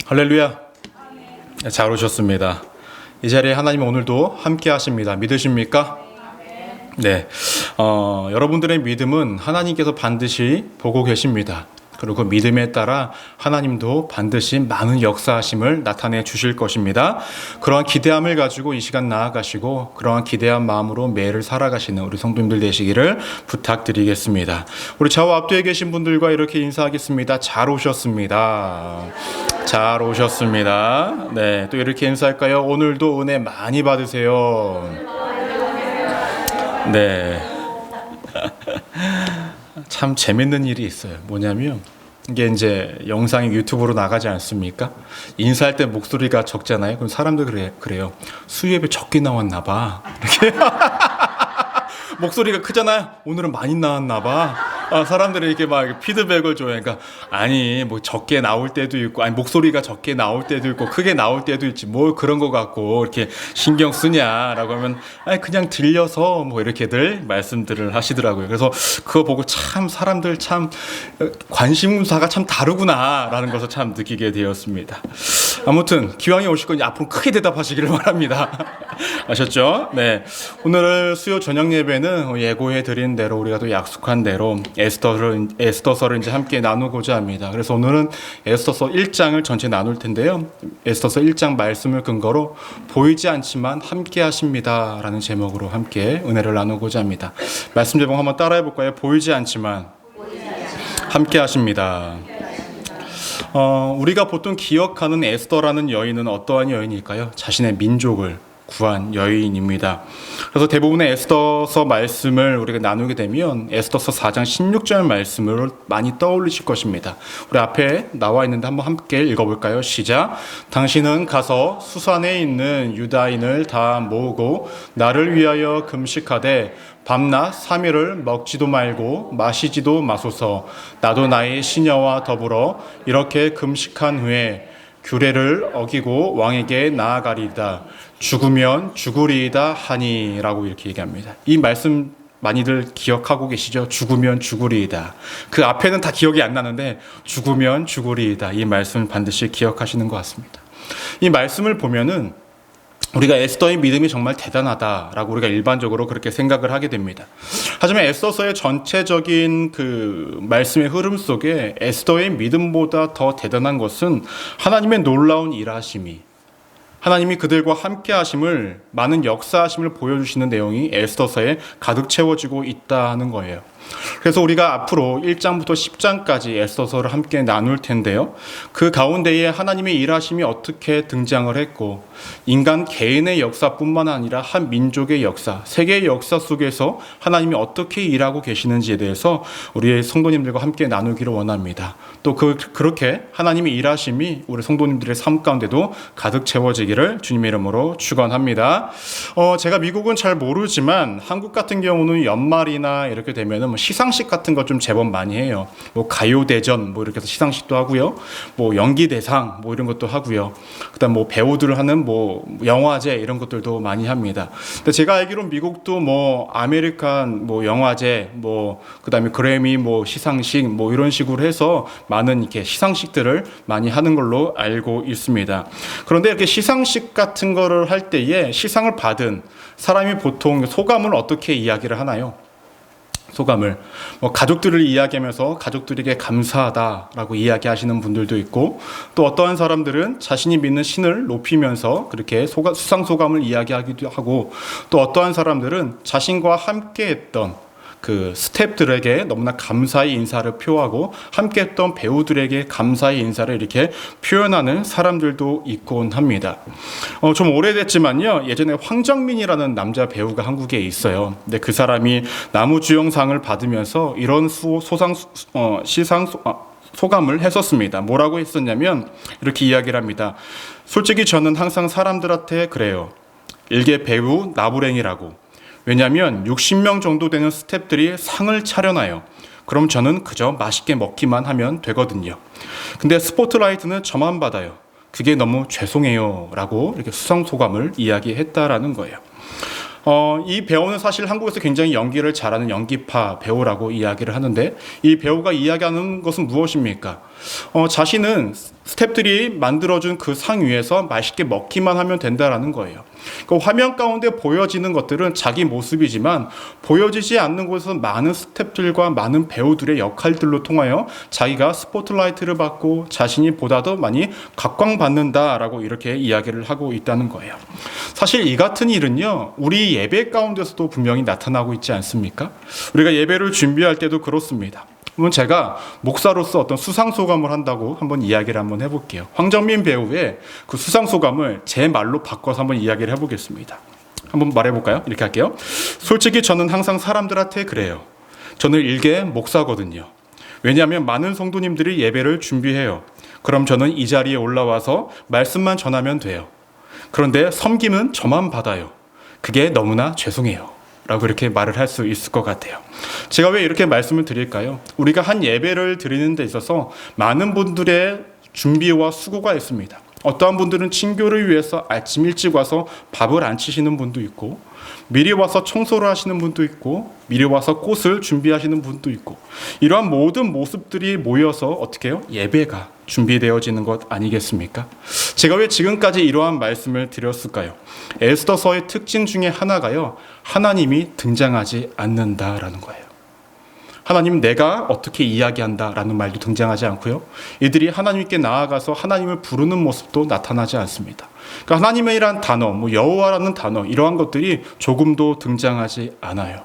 할렐루야. 잘 오셨습니다. 이 자리에 하나님 오늘도 함께 하십니다. 믿으십니까? 네. 여러분들의 믿음은 하나님께서 반드시 보고 계십니다. 그리고 그 믿음에 따라 하나님도 반드시 많은 역사하심을 나타내 주실 것입니다. 그러한 기대함을 가지고 이 시간 나아가시고 그러한 기대한 마음으로 매일을 살아가시는 우리 성도님들 되시기를 부탁드리겠습니다. 우리 좌우 앞뒤에 계신 분들과 이렇게 인사하겠습니다. 잘 오셨습니다. 잘 오셨습니다. 네, 또 이렇게 인사할까요? 오늘도 은혜 많이 받으세요. 네. 참 재밌는 일이 있어요. 뭐냐면 이게 이제 영상이 유튜브로 나가지 않습니까? 인사할 때 목소리가 적잖아요. 그럼 사람들 그래요. 수요예배 적게 나왔나 봐. 이렇게 목소리가 크잖아요. 오늘은 많이 나왔나 봐. 사람들이 이렇게 막 피드백을 줘요. 그러니까 아니 뭐 적게 나올 때도 있고, 아니 목소리가 적게 나올 때도 있고 크게 나올 때도 있지 뭘 그런 거 갖고 이렇게 신경 쓰냐라고 하면 아니 그냥 들려서 뭐 이렇게들 말씀들을 하시더라고요. 그래서 그거 보고 참 사람들 참 관심사가 참 다르구나라는 것을 참 느끼게 되었습니다. 아무튼 기왕에 오실 건 앞으로 크게 대답하시기를 바랍니다. 아셨죠? 네. 오늘 수요 저녁 예배는 예고해 드린 대로 우리가 또 약속한 대로 에스더서를 이제 함께 나누고자 합니다. 그래서 오늘은 에스더서 1장을 전체 나눌 텐데요. 에스더서 1장 말씀을 근거로 보이지 않지만 함께 하십니다라는 제목으로 함께 은혜를 나누고자 합니다. 말씀 제목 한번 따라해 볼까요? 보이지 않지만 함께 하십니다. 우리가 보통 기억하는 에스더라는 여인은 어떠한 여인일까요? 자신의 민족을 구한 여인입니다. 그래서 대부분의 에스더서 말씀을 우리가 나누게 되면 에스더서 4장 16절 말씀을 많이 떠올리실 것입니다. 우리 앞에 나와 있는데 한번 함께 읽어볼까요? 시작. 당신은 가서 수산에 있는 유다인을 다 모으고 나를 위하여 금식하되 밤낮 3일을 먹지도 말고 마시지도 마소서. 나도 나의 시녀와 더불어 이렇게 금식한 후에 규례를 어기고 왕에게 나아가리이다. 죽으면 죽으리이다 하니라고 이렇게 얘기합니다. 이 말씀 많이들 기억하고 계시죠? 죽으면 죽으리이다. 그 앞에는 다 기억이 안 나는데 죽으면 죽으리이다. 이 말씀을 반드시 기억하시는 것 같습니다. 이 말씀을 보면은 우리가 에스더의 믿음이 정말 대단하다라고 우리가 일반적으로 그렇게 생각을 하게 됩니다. 하지만 에스더서의 전체적인 그 말씀의 흐름 속에 에스더의 믿음보다 더 대단한 것은 하나님의 놀라운 일하심이, 하나님이 그들과 함께 하심을, 많은 역사하심을 보여주시는 내용이 에스더서에 가득 채워지고 있다는 거예요. 그래서 우리가 앞으로 1장부터 10장까지 에스더서를 함께 나눌 텐데요. 그 가운데에 하나님의 일하심이 어떻게 등장을 했고 인간 개인의 역사뿐만 아니라 한 민족의 역사, 세계의 역사 속에서 하나님이 어떻게 일하고 계시는지에 대해서 우리의 성도님들과 함께 나누기를 원합니다. 또 그렇게 하나님의 일하심이 우리 성도님들의 삶 가운데도 가득 채워지기를 주님의 이름으로 축원합니다. 제가 미국은 잘 모르지만 한국 같은 경우는 연말이나 이렇게 되면은 시상식 같은 거 좀 제법 많이 해요. 뭐 가요대전 뭐 이렇게 해서 시상식도 하고요. 뭐 연기대상 뭐 이런 것도 하고요. 그다음 뭐 배우들 하는 뭐 영화제 이런 것들도 많이 합니다. 근데 제가 알기로는 미국도 뭐 아메리칸 뭐 영화제 뭐 그다음에 그래미 뭐 시상식 뭐 이런 식으로 해서 많은 이렇게 시상식들을 많이 하는 걸로 알고 있습니다. 그런데 이렇게 시상식 같은 거를 할 때에 시상을 받은 사람이 보통 소감을 어떻게 이야기를 하나요? 소감을 뭐 가족들을 이야기하면서 가족들에게 감사하다라고 이야기하시는 분들도 있고, 또 어떠한 사람들은 자신이 믿는 신을 높이면서 그렇게 수상 소감을 이야기하기도 하고, 또 어떠한 사람들은 자신과 함께했던 그 스태프들에게 너무나 감사의 인사를 표하고 함께했던 배우들에게 감사의 인사를 이렇게 표현하는 사람들도 있곤 합니다. 좀 오래됐지만요, 예전에 황정민이라는 남자 배우가 한국에 있어요. 근데 그 사람이 나무주연상을 받으면서 이런 소감을 했었습니다. 뭐라고 했었냐면 이렇게 이야기를 합니다. 솔직히 저는 항상 사람들한테 그래요. 일개 배우 나부랭이라고. 왜냐하면 60명 정도 되는 스태프들이 상을 차려놔요. 그럼 저는 그저 맛있게 먹기만 하면 되거든요. 근데 스포트라이트는 저만 받아요. 그게 너무 죄송해요 라고 이렇게 수상소감을 이야기했다라는 거예요. 이 배우는 사실 한국에서 굉장히 연기를 잘하는 연기파 배우라고 이야기를 하는데, 이 배우가 이야기하는 것은 무엇입니까? 자신은 스탭들이 만들어준 그 상 위에서 맛있게 먹기만 하면 된다라는 거예요. 그 화면 가운데 보여지는 것들은 자기 모습이지만 보여지지 않는 곳에서 많은 스탭들과 많은 배우들의 역할들로 통하여 자기가 스포트라이트를 받고 자신이 보다 더 많이 각광받는다라고 이렇게 이야기를 하고 있다는 거예요. 사실 이 같은 일은요, 우리 예배 가운데서도 분명히 나타나고 있지 않습니까? 우리가 예배를 준비할 때도 그렇습니다. 그러면 제가 목사로서 어떤 수상소감을 한다고 한번 이야기를 한번 해볼게요. 황정민 배우의 그 수상소감을 제 말로 바꿔서 한번 이야기를 해보겠습니다. 한번 말해볼까요? 이렇게 할게요. 솔직히 저는 항상 사람들한테 그래요. 저는 일개 목사거든요. 왜냐하면 많은 성도님들이 예배를 준비해요. 그럼 저는 이 자리에 올라와서 말씀만 전하면 돼요. 그런데 섬김은 저만 받아요. 그게 너무나 죄송해요. 라고 이렇게 말을 할 수 있을 것 같아요. 제가 왜 이렇게 말씀을 드릴까요? 우리가 한 예배를 드리는 데 있어서 많은 분들의 준비와 수고가 있습니다. 어떠한 분들은 친교를 위해서 아침 일찍 와서 밥을 안 치시는 분도 있고, 미리 와서 청소를 하시는 분도 있고, 미리 와서 꽃을 준비하시는 분도 있고, 이러한 모든 모습들이 모여서 어떻게 해요? 예배가 준비되어지는 것 아니겠습니까? 제가 왜 지금까지 이러한 말씀을 드렸을까요? 에스더서의 특징 중에 하나가요, 하나님이 등장하지 않는다라는 거예요. 하나님 내가 어떻게 이야기한다라는 말도 등장하지 않고요. 이들이 하나님께 나아가서 하나님을 부르는 모습도 나타나지 않습니다. 그러니까 하나님이란 단어, 여호와라는 단어, 이러한 것들이 조금도 등장하지 않아요.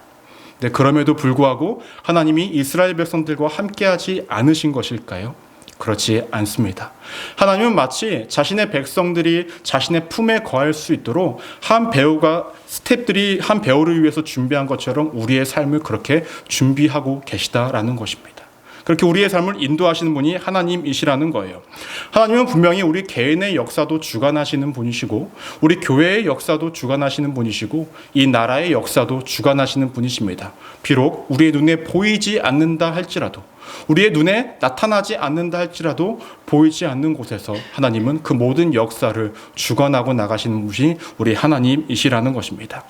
네, 그럼에도 불구하고 하나님이 이스라엘 백성들과 함께하지 않으신 것일까요? 그렇지 않습니다. 하나님은 마치 자신의 백성들이 자신의 품에 거할 수 있도록 한 배우가 스텝들이 한 배우를 위해서 준비한 것처럼 우리의 삶을 그렇게 준비하고 계시다라는 것입니다. 그렇게 우리의 삶을 인도하시는 분이 하나님이시라는 거예요. 하나님은 분명히 우리 개인의 역사도 주관하시는 분이시고, 우리 교회의 역사도 주관하시는 분이시고, 이 나라의 역사도 주관하시는 분이십니다. 비록 우리의 눈에 보이지 않는다 할지라도, 우리의 눈에 나타나지 않는다 할지라도 보이지 않는 곳에서 하나님은 그 모든 역사를 주관하고 나가시는 분이 우리 하나님이시라는 것입니다.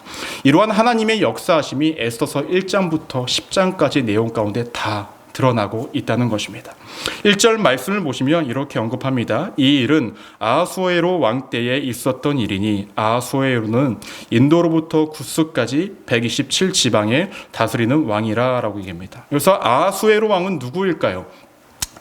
이러한 하나님의 역사하심이 에스더서 1장부터 10장까지 내용 가운데 다 드러나고 있다는 것입니다. 1절 말씀을 보시면 이렇게 언급합니다. 이 일은 아하수에로 왕 때에 있었던 일이니, 아하수에로는 인도로부터 구스까지 127지방에 다스리는 왕이라 라고 얘기합니다. 그래서 아하수에로 왕은 누구일까요?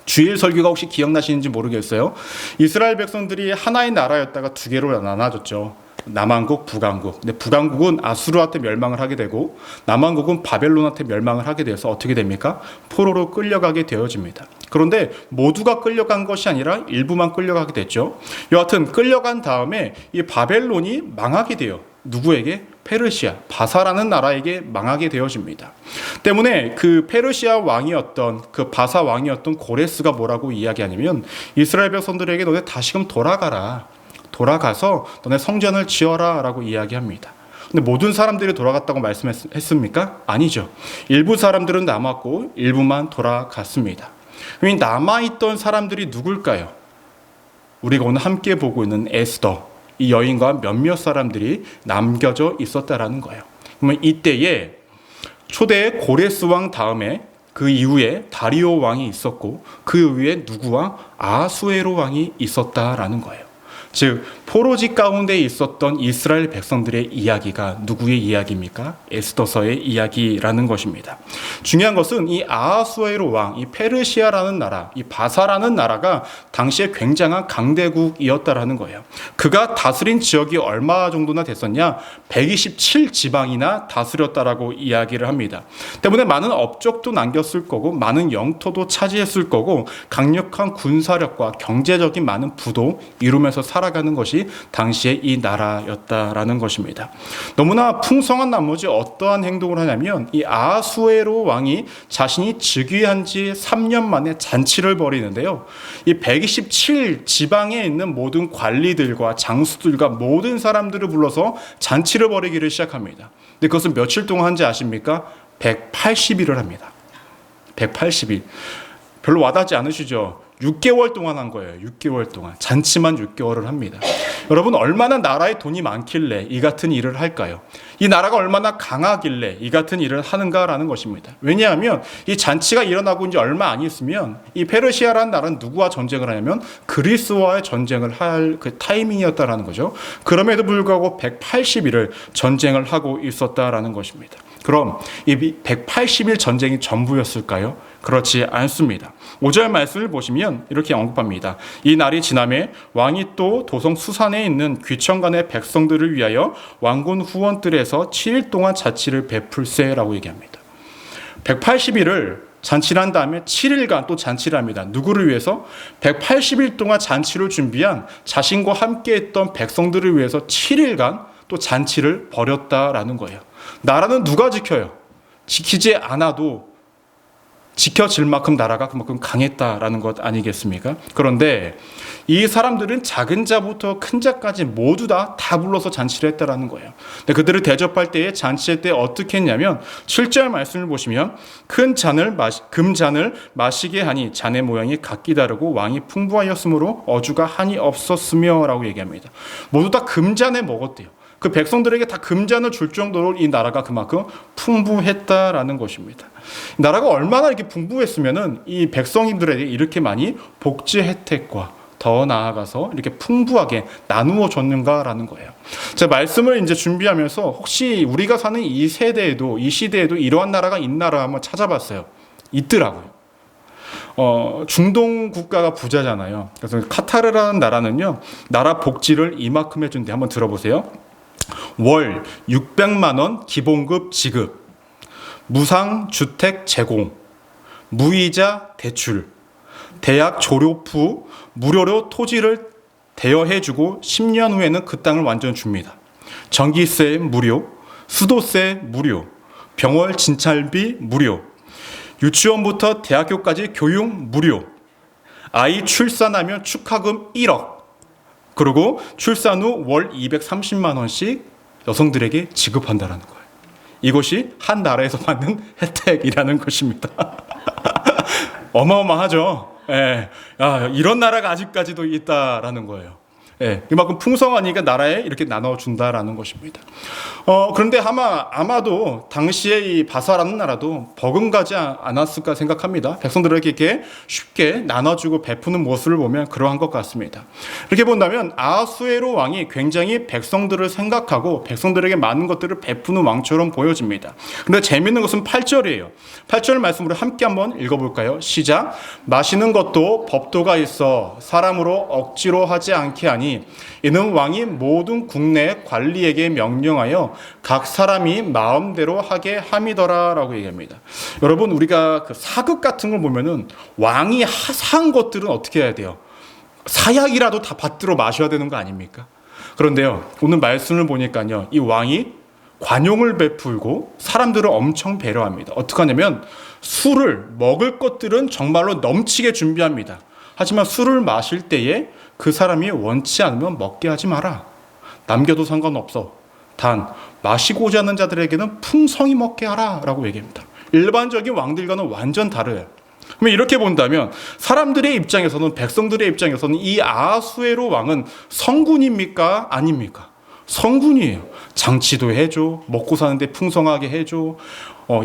주일 설교가 혹시 기억나시는지 모르겠어요. 이스라엘 백성들이 하나의 나라였다가 두 개로 나눠졌죠. 남왕국, 북왕국. 근데 북왕국은 아수르한테 멸망을 하게 되고, 남왕국은 바벨론한테 멸망을 하게 돼서 어떻게 됩니까? 포로로 끌려가게 되어집니다. 그런데 모두가 끌려간 것이 아니라 일부만 끌려가게 됐죠. 여하튼 끌려간 다음에 이 바벨론이 망하게 돼요. 누구에게? 페르시아, 바사라는 나라에게 망하게 되어집니다. 때문에 그 페르시아 왕이었던, 그 바사 왕이었던 고레스가 뭐라고 이야기하냐면, 이스라엘 백성들에게 너네 다시금 돌아가서 너네 성전을 지어라 라고 이야기합니다. 근데 모든 사람들이 돌아갔다고 말씀했습니까? 아니죠. 일부 사람들은 남았고 일부만 돌아갔습니다. 그럼 남아있던 사람들이 누굴까요? 우리가 오늘 함께 보고 있는 에스더, 이 여인과 몇몇 사람들이 남겨져 있었다라는 거예요. 그러면 이때에 초대 고레스 왕 다음에 그 이후에 다리오 왕이 있었고, 그 위에 누구 왕? 아하수에로 왕이 있었다라는 거예요. 즉 포로지 가운데 있었던 이스라엘 백성들의 이야기가 누구의 이야기입니까? 에스더서의 이야기라는 것입니다. 중요한 것은 이 아하수에로 왕, 이 페르시아라는 나라, 이 바사라는 나라가 당시에 굉장한 강대국이었다라는 거예요. 그가 다스린 지역이 얼마 정도나 됐었냐? 127지방이나 다스렸다라고 이야기를 합니다. 때문에 많은 업적도 남겼을 거고, 많은 영토도 차지했을 거고, 강력한 군사력과 경제적인 많은 부도 이루면서 살아가는 것이 당시의 이 나라였다라는 것입니다. 너무나 풍성한 나머지 어떠한 행동을 하냐면, 이 아하수에로 왕이 자신이 즉위한 지 3년 만에 잔치를 벌이는데요. 이 127지방에 있는 모든 관리들과 장수들과 모든 사람들을 불러서 잔치를 벌이기를 시작합니다. 근데 그것은 며칠 동안 한지 아십니까? 180일을 합니다. 180일. 별로 와닿지 않으시죠? 6개월 동안 한 거예요. 6개월 동안. 잔치만 6개월을 합니다. 여러분, 얼마나 나라에 돈이 많길래 이 같은 일을 할까요? 이 나라가 얼마나 강하길래 이 같은 일을 하는가라는 것입니다. 왜냐하면 이 잔치가 일어나고 이제 얼마 안 있으면 이 페르시아라는 나라는 누구와 전쟁을 하냐면 그리스와의 전쟁을 할 그 타이밍이었다라는 거죠. 그럼에도 불구하고 180일을 전쟁을 하고 있었다라는 것입니다. 그럼 이 180일 전쟁이 전부였을까요? 그렇지 않습니다. 5절 말씀을 보시면 이렇게 언급합니다. 이 날이 지남에 왕이 또 도성 수산에 있는 귀천간의 백성들을 위하여 왕군 후원들에서 7일 동안 자치를 베풀세라고 얘기합니다. 180일을 잔치를 한 다음에 7일간 또 잔치를 합니다. 누구를 위해서? 180일 동안 잔치를 준비한 자신과 함께 했던 백성들을 위해서 7일간 또 잔치를 벌였다라는 거예요. 나라는 누가 지켜요? 지키지 않아도 지켜질 만큼 나라가 그만큼 강했다라는 것 아니겠습니까? 그런데 이 사람들은 작은 자부터 큰 자까지 모두 다 불러서 잔치를 했다라는 거예요. 근데 그들을 대접할 때에 잔치할 때 어떻게 했냐면 7절 말씀을 보시면 큰 잔을 금잔을 마시게 하니 잔의 모양이 각기 다르고 왕이 풍부하였으므로 어주가 한이 없었으며 라고 얘기합니다. 모두 다 금잔에 먹었대요. 그 백성들에게 다 금잔을 줄 정도로 이 나라가 그만큼 풍부했다라는 것입니다. 나라가 얼마나 이렇게 풍부했으면은 이 백성들에게 이렇게 많이 복지 혜택과 더 나아가서 이렇게 풍부하게 나누어 줬는가라는 거예요. 제가 말씀을 이제 준비하면서 혹시 우리가 사는 이 세대에도 이 시대에도 이러한 나라가 있나라 한번 찾아봤어요. 있더라고요. 중동 국가가 부자잖아요. 그래서 카타르라는 나라는요, 나라 복지를 이만큼 해준대. 한번 들어보세요. 월 600만 원 기본급 지급, 무상 주택 제공, 무이자 대출, 대학 졸업 후 무료로 토지를 대여해주고 10년 후에는 그 땅을 완전 줍니다. 전기세 무료, 수도세 무료, 병원 진찰비 무료, 유치원부터 대학교까지 교육 무료, 아이 출산하면 축하금 1억, 그리고 출산 후 월 230만 원씩 여성들에게 지급한다는 거예요. 이것이 한 나라에서 받는 혜택이라는 것입니다. 어마어마하죠. 예. 이런 나라가 아직까지도 있다라는 거예요. 예, 그만큼 풍성하니까 나라에 이렇게 나눠준다라는 것입니다. 그런데 아마도 당시에 이 바사라는 나라도 버금가지 않았을까 생각합니다. 백성들에게 이렇게 쉽게 나눠주고 베푸는 모습을 보면 그러한 것 같습니다. 이렇게 본다면 아하수에로 왕이 굉장히 백성들을 생각하고 백성들에게 많은 것들을 베푸는 왕처럼 보여집니다. 그런데 재밌는 것은 8절이에요. 8절 말씀으로 함께 한번 읽어볼까요? 시작. 마시는 것도 법도가 있어 사람으로 억지로 하지 않게 하니 이는 왕이 모든 국내 관리에게 명령하여 각 사람이 마음대로 하게 함이더라라고 얘기합니다. 여러분, 우리가 그 사극 같은 걸 보면은 왕이 산 것들은 어떻게 해야 돼요? 사약이라도 다 받들어 마셔야 되는 거 아닙니까? 그런데요, 오늘 말씀을 보니까요, 이 왕이 관용을 베풀고 사람들을 엄청 배려합니다. 어떻게 하냐면 술을 먹을 것들은 정말로 넘치게 준비합니다. 하지만 술을 마실 때에 그 사람이 원치 않으면 먹게 하지 마라. 남겨도 상관없어. 단 마시고자 하는 자들에게는 풍성히 먹게 하라 라고 얘기합니다. 일반적인 왕들과는 완전 다르요. 그러면 이렇게 본다면 사람들의 입장에서는, 백성들의 입장에서는 이 아하수에로 왕은 성군입니까? 아닙니까? 성군이에요. 장치도 해줘, 먹고 사는데 풍성하게 해줘,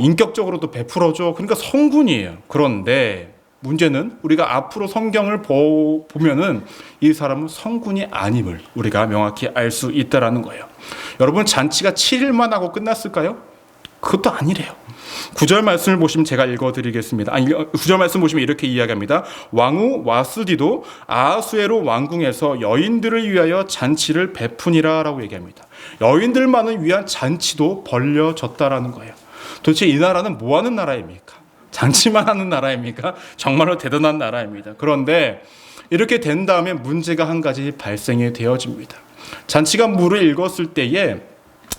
인격적으로도 베풀어줘. 그러니까 성군이에요. 그런데 문제는 우리가 앞으로 성경을 보면은 이 사람은 성군이 아님을 우리가 명확히 알 수 있다라는 거예요. 여러분, 잔치가 7일만 하고 끝났을까요? 그것도 아니래요. 9절 말씀을 보시면 제가 읽어드리겠습니다. 9절 말씀 보시면 이렇게 이야기합니다. 왕후 와스디도 아하수에로 왕궁에서 여인들을 위하여 잔치를 베푸니라 라고 얘기합니다. 여인들만을 위한 잔치도 벌려졌다라는 거예요. 도대체 이 나라는 뭐 하는 나라입니까? 잔치만 하는 나라입니까? 정말로 대단한 나라입니다. 그런데 이렇게 된 다음에 문제가 한 가지 발생이 되어집니다. 잔치가 물을 읽었을 때에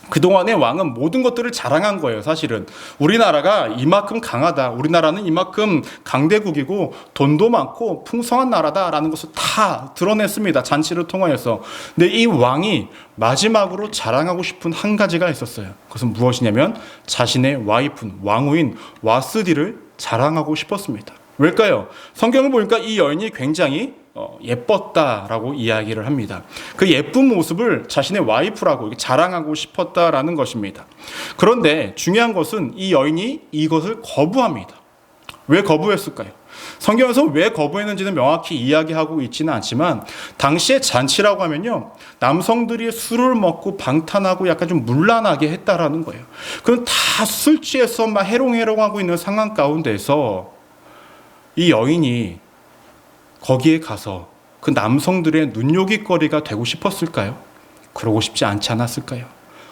그동안의 왕은 모든 것들을 자랑한 거예요. 사실은 우리나라가 이만큼 강하다, 우리나라는 이만큼 강대국이고 돈도 많고 풍성한 나라다라는 것을 다 드러냈습니다. 잔치를 통하여서. 근데 이 왕이 마지막으로 자랑하고 싶은 한 가지가 있었어요. 그것은 무엇이냐면 자신의 와이프, 왕후인 와스디를 자랑하고 싶었습니다. 왜일까요? 성경을 보니까 이 여인이 굉장히 예뻤다라고 이야기를 합니다. 그 예쁜 모습을 자신의 와이프라고 자랑하고 싶었다라는 것입니다. 그런데 중요한 것은 이 여인이 이것을 거부합니다. 왜 거부했을까요? 성경에서 왜 거부했는지는 명확히 이야기하고 있지는 않지만 당시의 잔치라고 하면요, 남성들이 술을 먹고 방탕하고 약간 좀 문란하게 했다라는 거예요. 그럼 다 술 취해서 막 해롱해롱하고 있는 상황 가운데서 이 여인이 거기에 가서 그 남성들의 눈요깃거리가 되고 싶었을까요? 그러고 싶지 않지 않았을까요?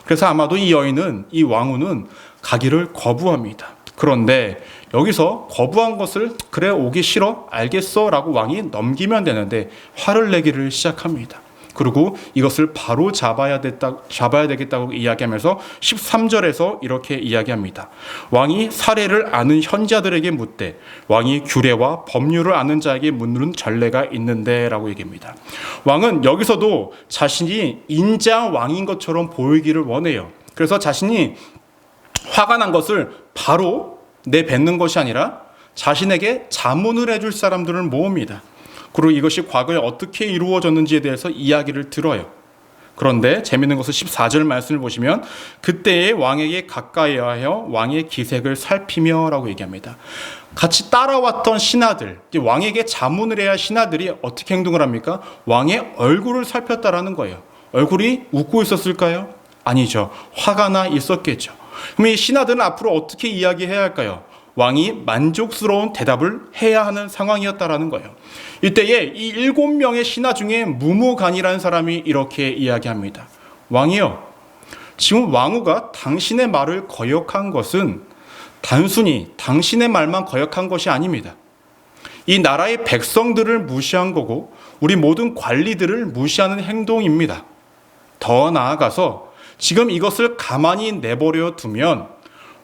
그래서 아마도 이 여인은, 이 왕후는 가기를 거부합니다. 그런데 여기서 거부한 것을 그래 오기 싫어? 알겠어 라고 왕이 넘기면 되는데 화를 내기를 시작합니다. 그리고 이것을 바로 잡아야 되겠다고 이야기하면서 13절에서 이렇게 이야기합니다. 왕이 사례를 아는 현자들에게 묻되 왕이 규례와 법률을 아는 자에게 묻는 전례가 있는데 라고 얘기합니다. 왕은 여기서도 자신이 인자 왕인 것처럼 보이기를 원해요. 그래서 자신이 화가 난 것을 바로 내뱉는 것이 아니라 자신에게 자문을 해줄 사람들을 모읍니다. 그리고 이것이 과거에 어떻게 이루어졌는지에 대해서 이야기를 들어요. 그런데 재미있는 것은 14절 말씀을 보시면 그때의 왕에게 가까이 하여 왕의 기색을 살피며 라고 얘기합니다. 같이 따라왔던 신하들, 왕에게 자문을 해야 할 신하들이 어떻게 행동을 합니까? 왕의 얼굴을 살폈다라는 거예요. 얼굴이 웃고 있었을까요? 아니죠. 화가 나 있었겠죠. 그럼 이 신하들은 앞으로 어떻게 이야기해야 할까요? 왕이 만족스러운 대답을 해야 하는 상황이었다라는 거예요. 이때에 이 7명의 신하 중에 무무간이라는 사람이 이렇게 이야기합니다. 왕이요, 지금 왕후가 당신의 말을 거역한 것은 단순히 당신의 말만 거역한 것이 아닙니다. 이 나라의 백성들을 무시한 거고 우리 모든 관리들을 무시하는 행동입니다. 더 나아가서 지금 이것을 가만히 내버려 두면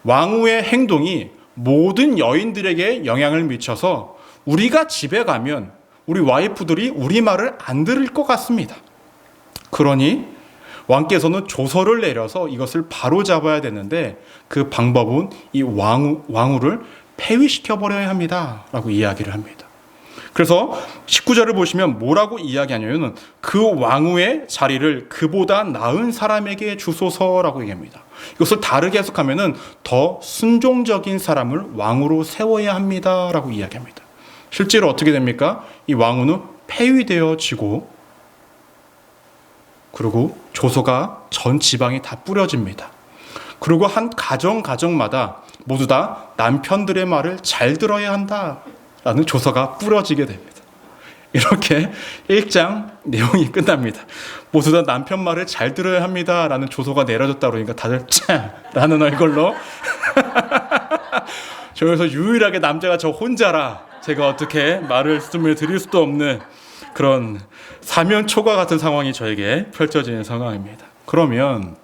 왕후의 행동이 모든 여인들에게 영향을 미쳐서 우리가 집에 가면 우리 와이프들이 우리 말을 안 들을 것 같습니다. 그러니 왕께서는 조서를 내려서 이것을 바로 잡아야 되는데 그 방법은 이 왕후를 폐위시켜버려야 합니다 라고 이야기를 합니다. 그래서 19절을 보시면 뭐라고 이야기하냐면 그 왕후의 자리를 그보다 나은 사람에게 주소서라고 얘기합니다. 이것을 다르게 해석하면 더 순종적인 사람을 왕으로 세워야 합니다 라고 이야기합니다. 실제로 어떻게 됩니까? 이 왕후는 폐위되어지고 그리고 조서가 전 지방에 다 뿌려집니다. 그리고 한 가정마다 모두 다 남편들의 말을 잘 들어야 한다라는 조서가 뿌려지게 됩니다. 이렇게 1장 내용이 끝납니다. 모두 다 남편 말을 잘 들어야 합니다라는 조서가 내려졌다 그러니까 다들 참! 라는 얼굴로 저기서 유일하게 남자가 저 혼자라 제가 어떻게 말씀을 드릴 수도 없는 그런 사면초가 같은 상황이 저에게 펼쳐지는 상황입니다. 그러면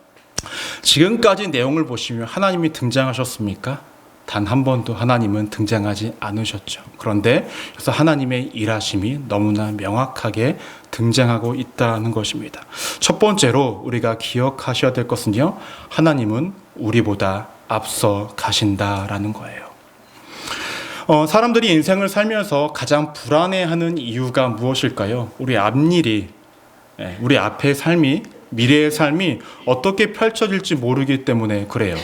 지금까지 내용을 보시면 하나님이 등장하셨습니까? 단 한 번도 하나님은 등장하지 않으셨죠. 그런데 그래서 하나님의 일하심이 너무나 명확하게 등장하고 있다는 것입니다. 첫 번째로 우리가 기억하셔야 될 것은요, 하나님은 우리보다 앞서 가신다라는 거예요. 사람들이 인생을 살면서 가장 불안해하는 이유가 무엇일까요? 우리 앞일이, 우리 앞의 삶이, 미래의 삶이 어떻게 펼쳐질지 모르기 때문에 그래요.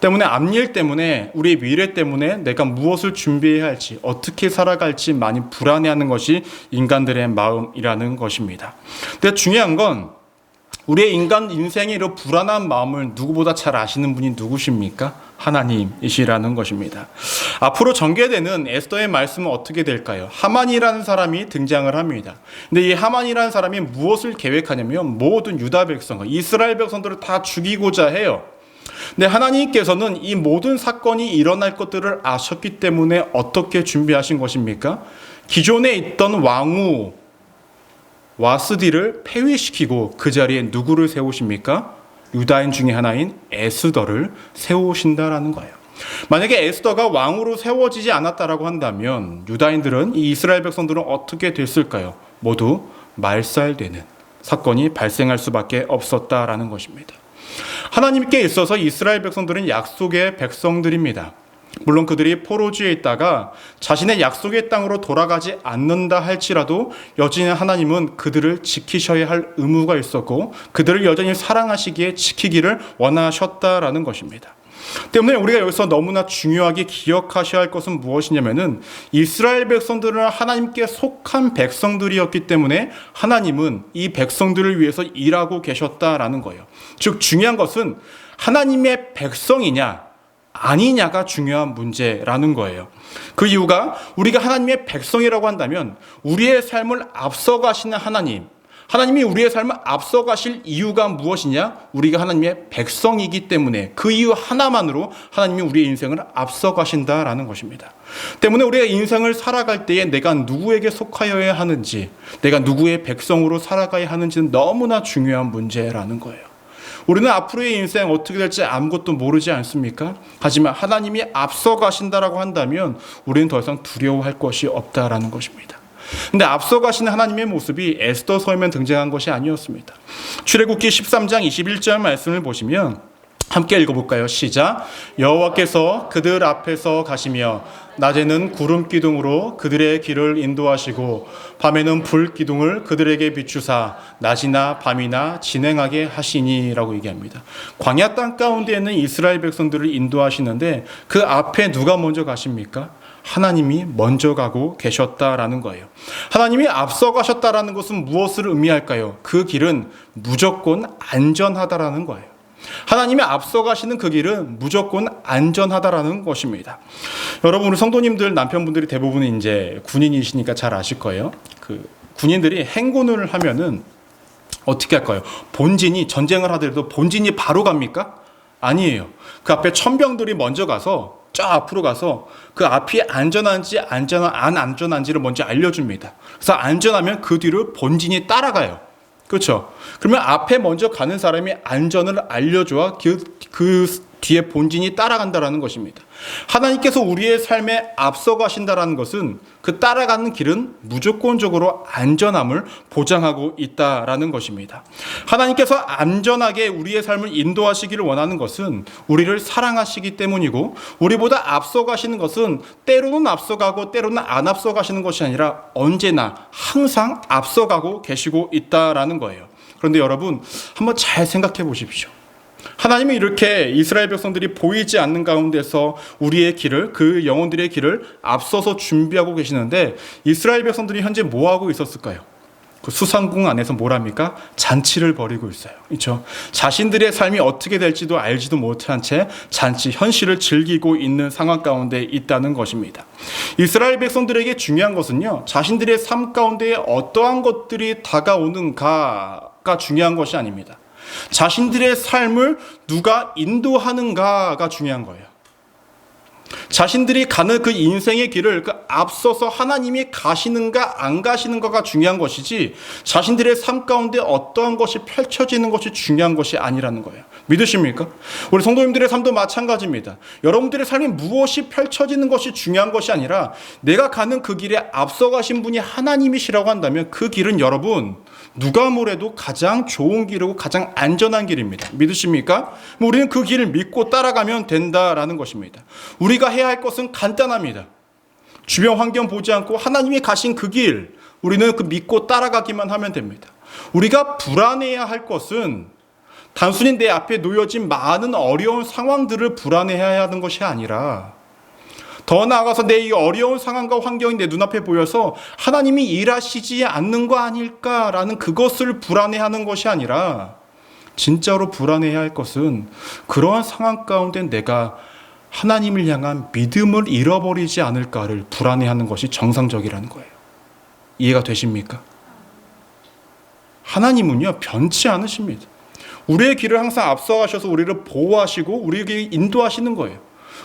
때문에 앞일 때문에, 우리 미래 때문에 내가 무엇을 준비해야 할지, 어떻게 살아갈지 많이 불안해하는 것이 인간들의 마음이라는 것입니다. 근데 중요한 건 우리의 인간 인생의 이런 불안한 마음을 누구보다 잘 아시는 분이 누구십니까? 하나님이시라는 것입니다. 앞으로 전개되는 에스더의 말씀은 어떻게 될까요? 하만이라는 사람이 등장을 합니다. 근데 이 하만이라는 사람이 무엇을 계획하냐면 모든 유다 백성, 이스라엘 백성들을 다 죽이고자 해요. 근데 하나님께서는 이 모든 사건이 일어날 것들을 아셨기 때문에 어떻게 준비하신 것입니까? 기존에 있던 왕후 와스디를 폐위시키고 그 자리에 누구를 세우십니까? 유다인 중에 하나인 에스더를 세우신다라는 거예요. 만약에 에스더가 왕으로 세워지지 않았다라고 한다면 유다인들은, 이 이스라엘 백성들은 어떻게 됐을까요? 모두 말살되는 사건이 발생할 수밖에 없었다라는 것입니다. 하나님께 있어서 이스라엘 백성들은 약속의 백성들입니다. 물론 그들이 포로지에 있다가 자신의 약속의 땅으로 돌아가지 않는다 할지라도 여전히 하나님은 그들을 지키셔야 할 의무가 있었고 그들을 여전히 사랑하시기에 지키기를 원하셨다라는 것입니다. 때문에 우리가 여기서 너무나 중요하게 기억하셔야 할 것은 무엇이냐면은 이스라엘 백성들은 하나님께 속한 백성들이었기 때문에 하나님은 이 백성들을 위해서 일하고 계셨다라는 거예요. 즉 중요한 것은 하나님의 백성이냐 아니냐가 중요한 문제라는 거예요. 그 이유가 우리가 하나님의 백성이라고 한다면 우리의 삶을 앞서가시는 하나님이 우리의 삶을 앞서가실 이유가 무엇이냐? 우리가 하나님의 백성이기 때문에 그 이유 하나만으로 하나님이 우리의 인생을 앞서가신다라는 것입니다. 때문에 우리가 인생을 살아갈 때에 내가 누구에게 속하여야 하는지, 내가 누구의 백성으로 살아가야 하는지는 너무나 중요한 문제라는 거예요. 우리는 앞으로의 인생 어떻게 될지 아무것도 모르지 않습니까? 하지만 하나님이 앞서가신다라고 한다면 우리는 더 이상 두려워할 것이 없다라는 것입니다. 근데 앞서가시는 하나님의 모습이 에스더서에만 등장한 것이 아니었습니다. 출애굽기 13장 21절 말씀을 보시면 함께 읽어볼까요? 시작. 여호와께서 그들 앞에서 가시며 낮에는 구름 기둥으로 그들의 길을 인도하시고 밤에는 불 기둥을 그들에게 비추사 낮이나 밤이나 진행하게 하시니라고 얘기합니다. 광야 땅 가운데 있는 이스라엘 백성들을 인도하시는데 그 앞에 누가 먼저 가십니까? 하나님이 먼저 가고 계셨다라는 거예요. 하나님이 앞서 가셨다라는 것은 무엇을 의미할까요? 그 길은 무조건 안전하다라는 거예요. 하나님이 앞서 가시는 그 길은 무조건 안전하다라는 것입니다. 여러분, 우리 성도님들 남편분들이 대부분 이제 군인이시니까 잘 아실 거예요. 그 군인들이 행군을 하면은 어떻게 할까요? 본진이 전쟁을 하더라도 본진이 바로 갑니까? 아니에요. 그 앞에 천병들이 먼저 가서 저 앞으로 가서 그 앞이 안전한지 안 안전한지를 먼저 알려줍니다. 그래서 안전하면 그 뒤를 본진이 따라가요. 그렇죠? 그러면 앞에 먼저 가는 사람이 안전을 알려줘야 그 뒤에 본진이 따라간다라는 것입니다. 하나님께서 우리의 삶에 앞서 가신다라는 것은 그 따라가는 길은 무조건적으로 안전함을 보장하고 있다라는 것입니다. 하나님께서 안전하게 우리의 삶을 인도하시기를 원하는 것은 우리를 사랑하시기 때문이고 우리보다 앞서 가시는 것은 때로는 앞서가고 때로는 안 앞서 가시는 것이 아니라 언제나 항상 앞서가고 계시고 있다라는 거예요. 그런데 여러분 한번 잘 생각해 보십시오. 하나님이 이렇게 이스라엘 백성들이 보이지 않는 가운데서 우리의 길을, 그 영혼들의 길을 앞서서 준비하고 계시는데 이스라엘 백성들이 현재 뭐 하고 있었을까요? 그 수상궁 안에서 뭘 합니까? 잔치를 벌이고 있어요. 그렇죠? 자신들의 삶이 어떻게 될지도 알지도 못한 채 잔치 현실을 즐기고 있는 상황 가운데 있다는 것입니다. 이스라엘 백성들에게 중요한 것은요, 자신들의 삶 가운데 어떠한 것들이 다가오는가가 중요한 것이 아닙니다. 자신들의 삶을 누가 인도하는가가 중요한 거예요. 자신들이 가는 그 인생의 길을 그 앞서서 하나님이 가시는가 안 가시는가가 중요한 것이지 자신들의 삶 가운데 어떠한 것이 펼쳐지는 것이 중요한 것이 아니라는 거예요. 믿으십니까? 우리 성도님들의 삶도 마찬가지입니다. 여러분들의 삶이 무엇이 펼쳐지는 것이 중요한 것이 아니라 내가 가는 그 길에 앞서 가신 분이 하나님이시라고 한다면 그 길은 여러분 누가 뭐래도 가장 좋은 길이고 가장 안전한 길입니다. 믿으십니까? 우리는 그 길을 믿고 따라가면 된다라는 것입니다. 우리가 해야 할 것은 간단합니다. 주변 환경 보지 않고 하나님이 가신 그 길, 우리는 그 믿고 따라가기만 하면 됩니다. 우리가 불안해야 할 것은 단순히 내 앞에 놓여진 많은 어려운 상황들을 불안해해야 하는 것이 아니라 더 나아가서 내 이 어려운 상황과 환경이 내 눈앞에 보여서 하나님이 일하시지 않는 거 아닐까라는 그것을 불안해하는 것이 아니라 진짜로 불안해야 할 것은 그러한 상황 가운데 내가 하나님을 향한 믿음을 잃어버리지 않을까를 불안해하는 것이 정상적이라는 거예요. 이해가 되십니까? 하나님은요 변치 않으십니다. 우리의 길을 항상 앞서가셔서 우리를 보호하시고 우리에게 인도하시는 거예요.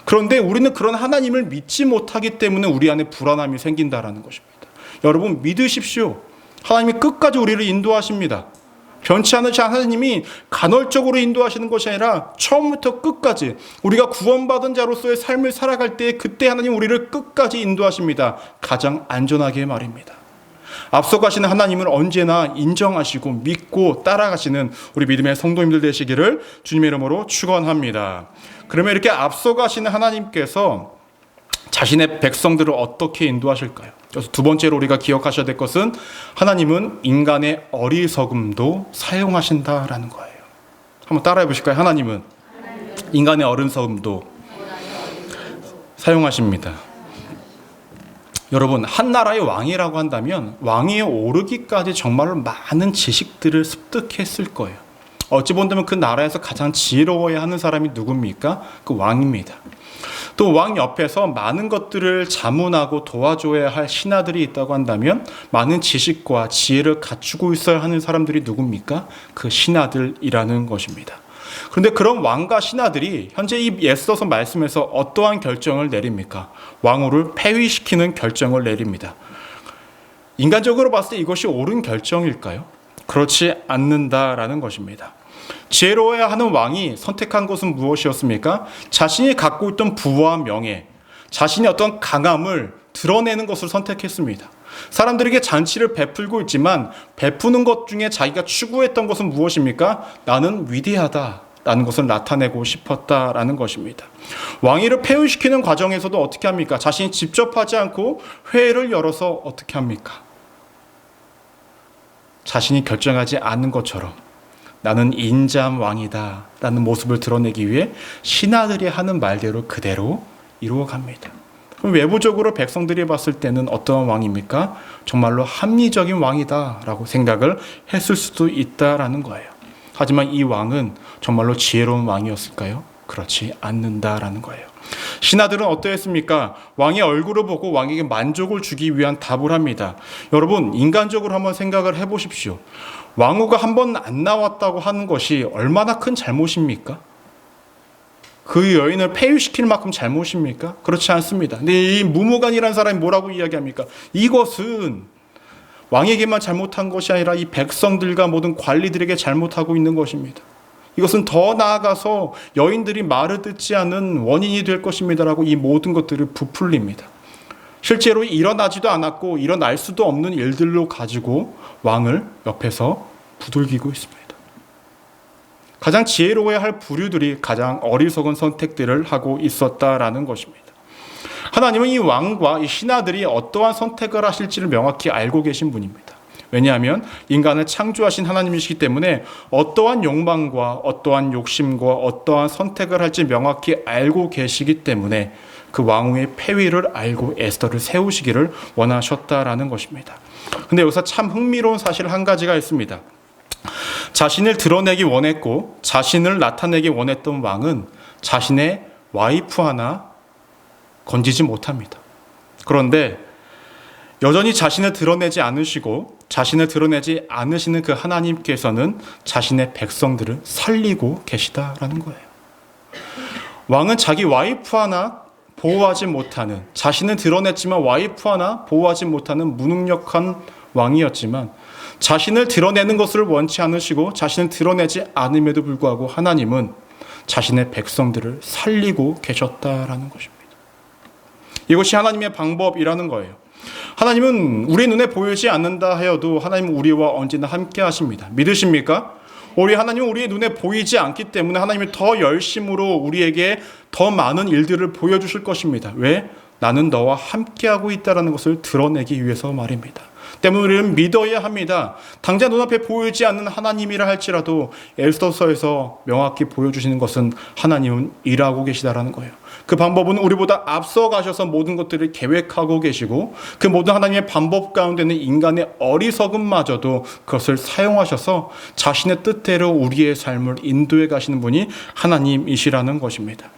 그런데 우리는 그런 하나님을 믿지 못하기 때문에 우리 안에 불안함이 생긴다라는 것입니다. 여러분 믿으십시오. 하나님이 끝까지 우리를 인도하십니다. 변치 않으신 하나님이 간헐적으로 인도하시는 것이 아니라 처음부터 끝까지 우리가 구원받은 자로서의 삶을 살아갈 때 그때 하나님 우리를 끝까지 인도하십니다. 가장 안전하게 말입니다. 앞서가시는 하나님을 언제나 인정하시고 믿고 따라가시는 우리 믿음의 성도님들 되시기를 주님의 이름으로 축원합니다. 그러면 이렇게 앞서가시는 하나님께서 자신의 백성들을 어떻게 인도하실까요? 그래서 두 번째로 우리가 기억하셔야 될 것은 하나님은 인간의 어리석음도 사용하신다라는 거예요. 한번 따라해 보실까요? 하나님은 인간의 어리석음도 사용하십니다. 여러분, 한 나라의 왕이라고 한다면 왕위에 오르기까지 정말로 많은 지식들을 습득했을 거예요. 어찌 본다면 그 나라에서 가장 지혜로워야 하는 사람이 누굽니까? 그 왕입니다. 또 왕 옆에서 많은 것들을 자문하고 도와줘야 할 신하들이 있다고 한다면 많은 지식과 지혜를 갖추고 있어야 하는 사람들이 누굽니까? 그 신하들이라는 것입니다. 그런데 그런 왕과 신하들이 현재 이 에스더서 말씀에서 어떠한 결정을 내립니까? 왕후를 폐위시키는 결정을 내립니다. 인간적으로 봤을 때 이것이 옳은 결정일까요? 그렇지 않는다라는 것입니다. 지혜로워야 하는 왕이 선택한 것은 무엇이었습니까? 자신이 갖고 있던 부와 명예, 자신의 어떤 강함을 드러내는 것을 선택했습니다. 사람들에게 잔치를 베풀고 있지만 베푸는 것 중에 자기가 추구했던 것은 무엇입니까? 나는 위대하다라는 것을 나타내고 싶었다라는 것입니다. 왕위를 폐위시키는 과정에서도 어떻게 합니까? 자신이 직접 하지 않고 회의를 열어서 어떻게 합니까? 자신이 결정하지 않는 것처럼 나는 인자한 왕이다 라는 모습을 드러내기 위해 신하들이 하는 말대로 그대로 이루어갑니다. 그럼 외부적으로 백성들이 봤을 때는 어떠한 왕입니까? 정말로 합리적인 왕이다 라고 생각을 했을 수도 있다라는 거예요. 하지만 이 왕은 정말로 지혜로운 왕이었을까요? 그렇지 않는다라는 거예요. 신하들은 어떠했습니까? 왕의 얼굴을 보고 왕에게 만족을 주기 위한 답을 합니다. 여러분, 인간적으로 한번 생각을 해보십시오. 왕후가 한 번 안 나왔다고 하는 것이 얼마나 큰 잘못입니까? 그 여인을 폐위시킬 만큼 잘못입니까? 그렇지 않습니다. 근데 이 무무간이라는 사람이 뭐라고 이야기합니까? 이것은 왕에게만 잘못한 것이 아니라 이 백성들과 모든 관리들에게 잘못하고 있는 것입니다. 이것은 더 나아가서 여인들이 말을 듣지 않는 원인이 될 것입니다라고 이 모든 것들을 부풀립니다. 실제로 일어나지도 않았고 일어날 수도 없는 일들로 가지고 왕을 옆에서 부들기고 있습니다. 가장 지혜로워야 할 부류들이 가장 어리석은 선택들을 하고 있었다라는 것입니다. 하나님은 이 왕과 이 신하들이 어떠한 선택을 하실지를 명확히 알고 계신 분입니다. 왜냐하면 인간을 창조하신 하나님이시기 때문에 어떠한 욕망과 어떠한 욕심과 어떠한 선택을 할지 명확히 알고 계시기 때문에 그 왕후의 폐위를 알고 에스더를 세우시기를 원하셨다라는 것입니다. 근데 여기서 참 흥미로운 사실 한 가지가 있습니다. 자신을 드러내기 원했고 자신을 나타내기 원했던 왕은 자신의 와이프 하나 건지지 못합니다. 그런데 여전히 자신을 드러내지 않으시고 자신을 드러내지 않으시는 그 하나님께서는 자신의 백성들을 살리고 계시다라는 거예요. 왕은 자기 와이프 하나 보호하지 못하는, 자신은 드러냈지만 와이프 하나 보호하지 못하는 무능력한 왕이었지만 자신을 드러내는 것을 원치 않으시고 자신을 드러내지 않음에도 불구하고 하나님은 자신의 백성들을 살리고 계셨다라는 것입니다. 이것이 하나님의 방법이라는 거예요. 하나님은 우리 눈에 보이지 않는다 하여도 하나님은 우리와 언제나 함께 하십니다. 믿으십니까? 우리 하나님은 우리의 눈에 보이지 않기 때문에 하나님이 더 열심으로 우리에게 더 많은 일들을 보여주실 것입니다. 왜? 나는 너와 함께하고 있다는 것을 드러내기 위해서 말입니다. 때문에 우리는 믿어야 합니다. 당장 눈앞에 보이지 않는 하나님이라 할지라도 에스더서에서 명확히 보여주시는 것은 하나님은 일하고 계시다라는 거예요. 그 방법은 우리보다 앞서 가셔서 모든 것들을 계획하고 계시고 그 모든 하나님의 방법 가운데는 인간의 어리석음마저도 그것을 사용하셔서 자신의 뜻대로 우리의 삶을 인도해 가시는 분이 하나님이시라는 것입니다.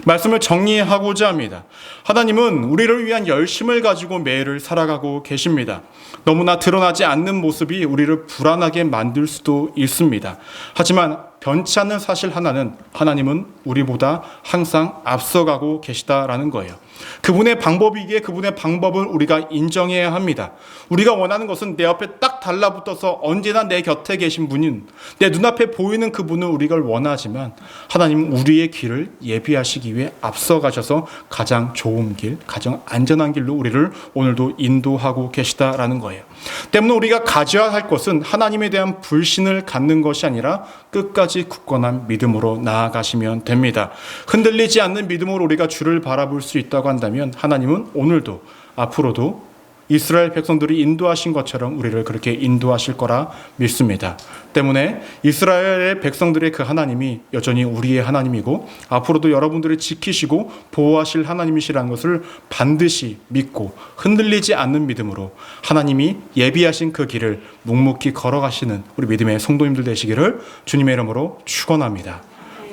말씀을 정리하고자 합니다. 하나님은 우리를 위한 열심을 가지고 매일을 살아가고 계십니다. 너무나 드러나지 않는 모습이 우리를 불안하게 만들 수도 있습니다. 하지만 변치 않는 사실 하나는 하나님은 우리보다 항상 앞서가고 계시다라는 거예요. 그분의 방법이기에 그분의 방법을 우리가 인정해야 합니다. 우리가 원하는 것은 내 옆에 딱 달라붙어서 언제나 내 곁에 계신 분인, 내 눈앞에 보이는 그분을 우리가 원하지만 하나님은 우리의 길을 예비하시기 위해 앞서가셔서 가장 좋은 길, 가장 안전한 길로 우리를 오늘도 인도하고 계시다라는 거예요. 때문에 우리가 가져야 할 것은 하나님에 대한 불신을 갖는 것이 아니라 끝까지 굳건한 믿음으로 나아가시면 됩니다. 흔들리지 않는 믿음으로 우리가 주를 바라볼 수 있다고 있다라고 한다면 하나님은 오늘도 앞으로도 이스라엘 백성들이 인도하신 것처럼 우리를 그렇게 인도하실 거라 믿습니다. 때문에 이스라엘의 백성들의 그 하나님이 여전히 우리의 하나님이고 앞으로도 여러분들을 지키시고 보호하실 하나님이시라는 것을 반드시 믿고 흔들리지 않는 믿음으로 하나님이 예비하신 그 길을 묵묵히 걸어가시는 우리 믿음의 성도님들 되시기를 주님의 이름으로 축원합니다.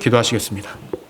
기도하시겠습니다.